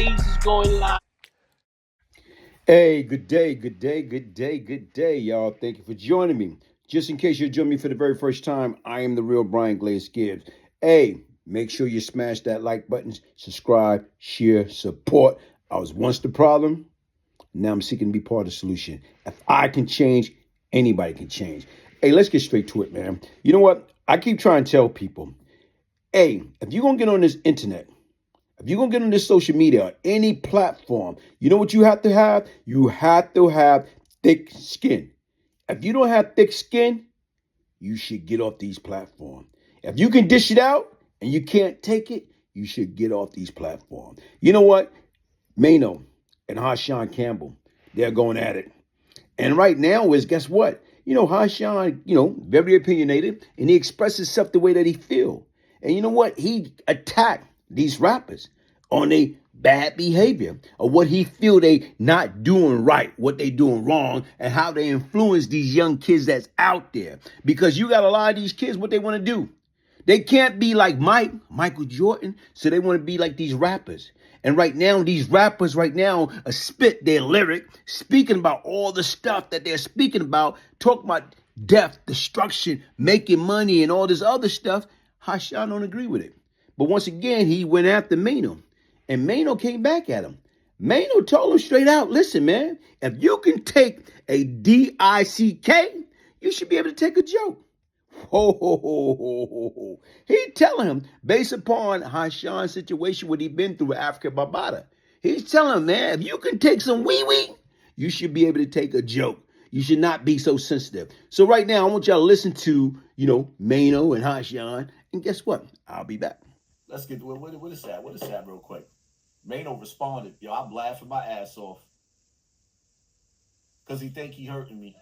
Blaze is going live. Hey, good day, good day, good day, good day, y'all. Thank you for joining me. Just in case you're joining me for the very first time, I am the real Brian Glaze Gibbs. Hey, make sure you smash that like button, subscribe, share, support. I was once the problem. Now I'm seeking to be part of the solution. If I can change, anybody can change. Hey, let's get straight to it, man. You know what? I keep trying to tell people, hey, if you're going to get on this internet, if you're going to get on this social media or any platform, you know what you have to have? You have to have thick skin. If you don't have thick skin, you should get off these platforms. If you can dish it out and you can't take it, you should get off these platforms. You know what? Maino and Hassan Campbell, they're going at it. And right now is, guess what? Hassan, very opinionated, and he expresses himself the way that he feel. And you know what? He attacked these rappers on a bad behavior or what he feel they not doing right, what they doing wrong, and how they influence these young kids that's out there. Because you got a lot of these kids, what they want to do. They can't be like Michael Jordan, so they want to be like these rappers. And right now, these rappers right now spit their lyric, speaking about all the stuff that they're speaking about, talking about death, destruction, making money, and all this other stuff. Hashan don't agree with it. But once again, he went after Maino. And Maino came back at him. Maino told him straight out, listen, man, if you can take a DICK, you should be able to take a joke. Ho, ho, ho, ho, ho, ho. He telling him, based upon Hashan's situation, what he been through with Africa Barbada, he's telling him, man, if you can take some wee-wee, you should be able to take a joke. You should not be so sensitive. So right now, I want y'all to listen to, Maino and Hashan. And guess what? I'll be back. Let's get to it. What is that? What is that real quick? Maino responded, yo, I'm laughing my ass off. Because he think he hurting me.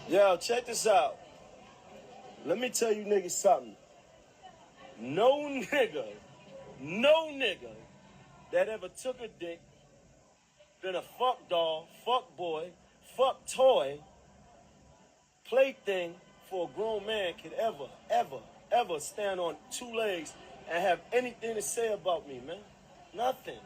Yo, check this out. Let me tell you niggas something. No nigga that ever took a dick, been a fuck doll, fuck boy, fuck toy, plaything for a grown man could ever stand on two legs and have anything to say about me, man. Nothing.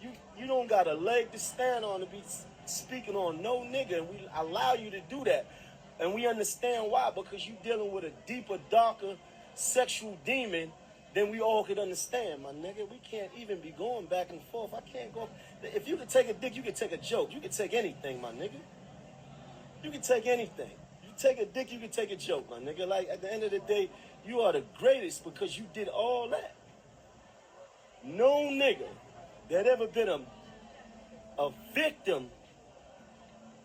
You don't got a leg to stand on to be speaking on no nigga, and we allow you to do that. And we understand why, because you dealing with a deeper, darker sexual demon than we all could understand, my nigga. We can't even be going back and forth. I can't go. If you could take a dick, you could take a joke. You could take anything, my nigga. You can take anything. You take a dick, you can take a joke, my nigga. Like, at the end of the day, you are the greatest because you did all that. No nigga that ever been a victim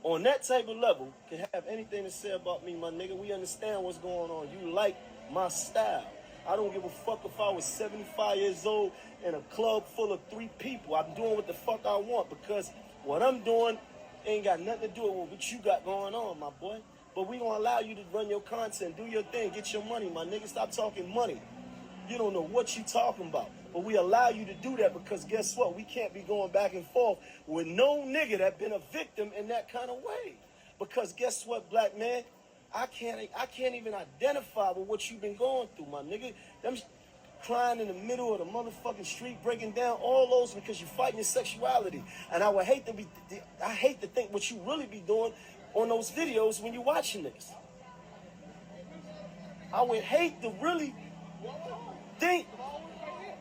on that type of level can have anything to say about me, my nigga. We understand what's going on. You like my style. I don't give a fuck if I was 75 years old in a club full of 3 people. I'm doing what the fuck I want because what I'm doing ain't got nothing to do with what you got going on, my boy. But we gonna allow you to run your content, do your thing, get your money, my nigga. Stop talking money. You don't know what you talking about. But we allow you to do that because guess what? We can't be going back and forth with no nigga that been a victim in that kind of way. Because guess what, black man? I can't even identify with what you've been going through, my nigga. Them crying in the middle of the motherfucking street, breaking down all those because you fighting your sexuality. And I hate to think what you really be doing on those videos when you watching this. I would hate to really think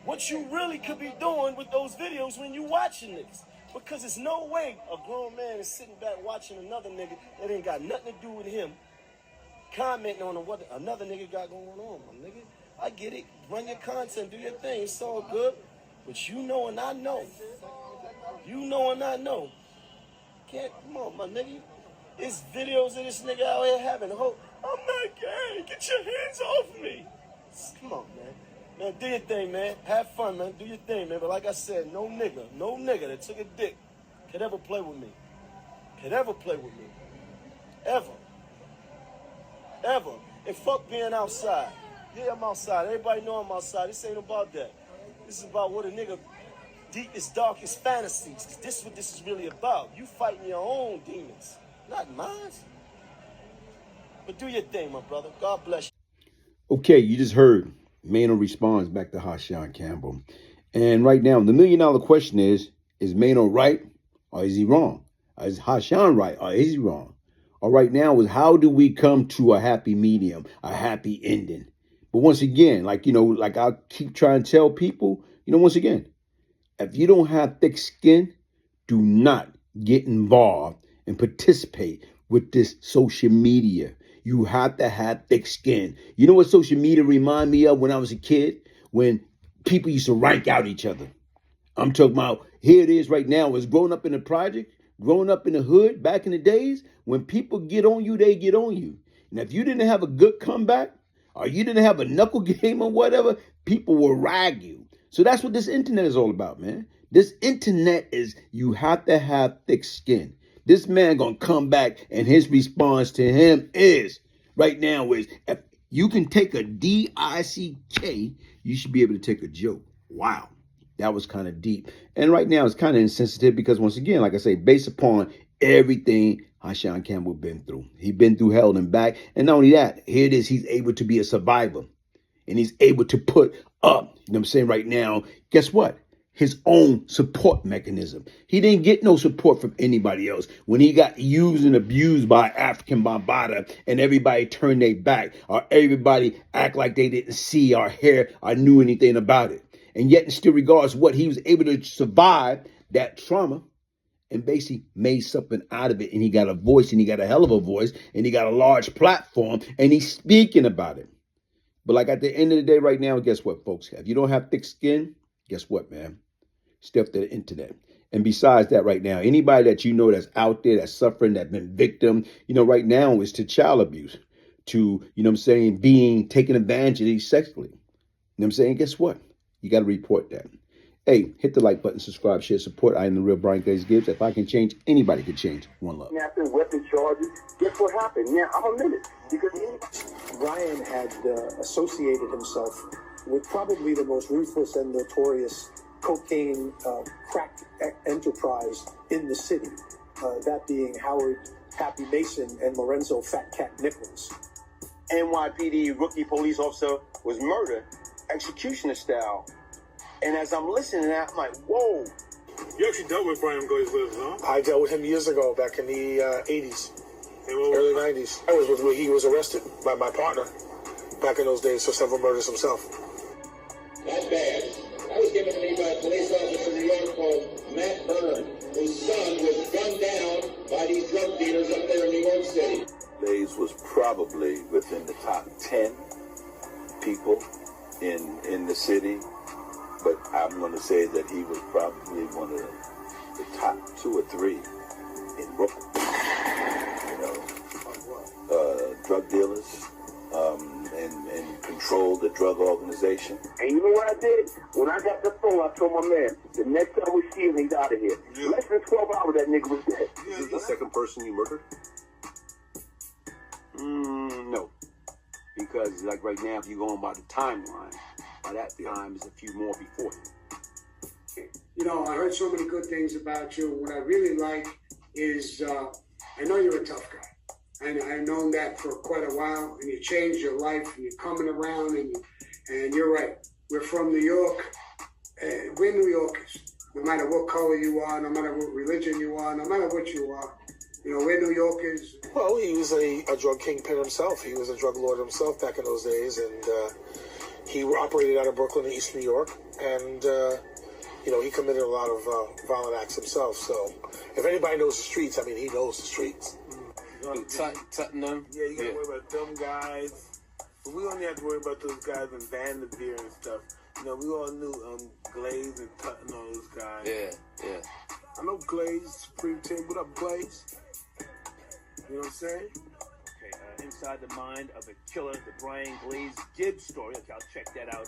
what you really could be doing with those videos when you watching this. Because there's no way a grown man is sitting back watching another nigga that ain't got nothing to do with him, commenting on what another nigga got going on, my nigga. I get it. Run your content, do your thing. It's all good. But you know and I know. You know and I know. Can't, come on, my nigga. It's videos of this nigga out here having hope. I'm not gay. Get your hands off me. Come on, man. Man, do your thing, man. Have fun, man. Do your thing, man. But like I said, no nigga that took a dick could ever play with me. Could ever play with me. Ever. Ever. And fuck being outside. Yeah, I'm outside. Everybody know I'm outside. This ain't about that. This is about what a nigga deepest, darkest fantasies. This is what this is really about. You fighting your own demons. Not mine. But do your thing, my brother. God bless you. Okay, you just heard Maino responds back to Hassan Campbell. And right now, the $1,000,000 question is Maino right or is he wrong? Is Hassan right or is he wrong? Or right now is how do we come to a happy medium, a happy ending? But once again, like I keep trying to tell people, once again, if you don't have thick skin, do not get involved and participate with this social media. You have to have thick skin. You know what social media remind me of when I was a kid? When people used to rank out each other. I'm talking about here it is right now. It's growing up in the project, growing up in the hood back in the days. When people get on you, they get on you. And if you didn't have a good comeback or you didn't have a knuckle game or whatever, people will rag you. So that's what this internet is all about, man. This internet is you have to have thick skin. This man gonna come back and his response to him is right now is if you can take a DICK, you should be able to take a joke. Wow. That was kind of deep. And right now it's kind of insensitive because once again, like I say, based upon everything Hassan Campbell been through. He been through hell and back. And not only that, here it is, he's able to be a survivor. And he's able to put up, you know what I'm saying, right now, guess what? His own support mechanism. He didn't get no support from anybody else. When he got used and abused by African Bambaataa and everybody turned their back or everybody act like they didn't see or hear or knew anything about it. And yet in still regards what he was able to survive that trauma and basically made something out of it. And he got a voice and he got a hell of a voice and he got a large platform and he's speaking about it. But like at the end of the day right now, guess what, folks? If you don't have thick skin, guess what, man? Step to the internet. And besides that right now, anybody that you know that's out there, that's suffering, that's been victim, right now is to child abuse, to, being taken advantage of sexually. You know what I'm saying? Guess what? You got to report that. Hey, hit the like button, subscribe, share, support. I am the real Brian Glaze Gibbs. If I can change, anybody can change. One love. Weapon charges. Guess what happened? Yeah, I'm a minute. Because Brian had associated himself with probably the most ruthless and notorious cocaine crack enterprise in the city, that being Howard Happy Mason and Lorenzo Fat Cat Nichols. NYPD rookie police officer was murdered, executioner style. And as I'm listening to that, I'm like, whoa. You actually dealt with Brian Glaze, huh? I dealt with him years ago, back in the 80s, early 90s. I was with he was arrested by my partner back in those days for several murders himself. Not bad. That was given to me by a police officer in New York called Matt Byrne, whose son was gunned down by these drug dealers up there in New York City. Glaze was probably within the top 10 people in the city, but I'm going to say that he was probably one of the top 2 or 3 in Brooklyn. Drug dealers and controlled the drug organization. And you know what I did? When I got the phone, I told my man, the next time we see him, he's out of here. Yeah. Less than 12 hours, that nigga was dead. Is this the second person you murdered? No. Because, like right now, if you're going by the timeline, by that time, there's a few more before him. I heard so many good things about you. What I really like is, I know you're a tough guy. And I've known that for quite a while. And you changed your life, and you're coming around, and you're right. We're from New York. We're New Yorkers. No matter what color you are, no matter what religion you are, no matter what you are. We're New Yorkers. Well, he was a drug kingpin himself. He was a drug lord himself back in those days. And he operated out of Brooklyn and East New York. And, he committed a lot of violent acts himself. So if anybody knows the streets, he knows the streets. Tottenham. Yeah, you gotta worry about them guys. But we only have to worry about those guys in Vanderveer and stuff. We all knew Glaze and Tutton, all those guys. Yeah. I know Glaze, Supreme Team. What up, Glaze? You know what I'm saying? Okay, Inside the Mind of a Killer, the Brian Glaze Gibbs story. Okay, I'll check that out.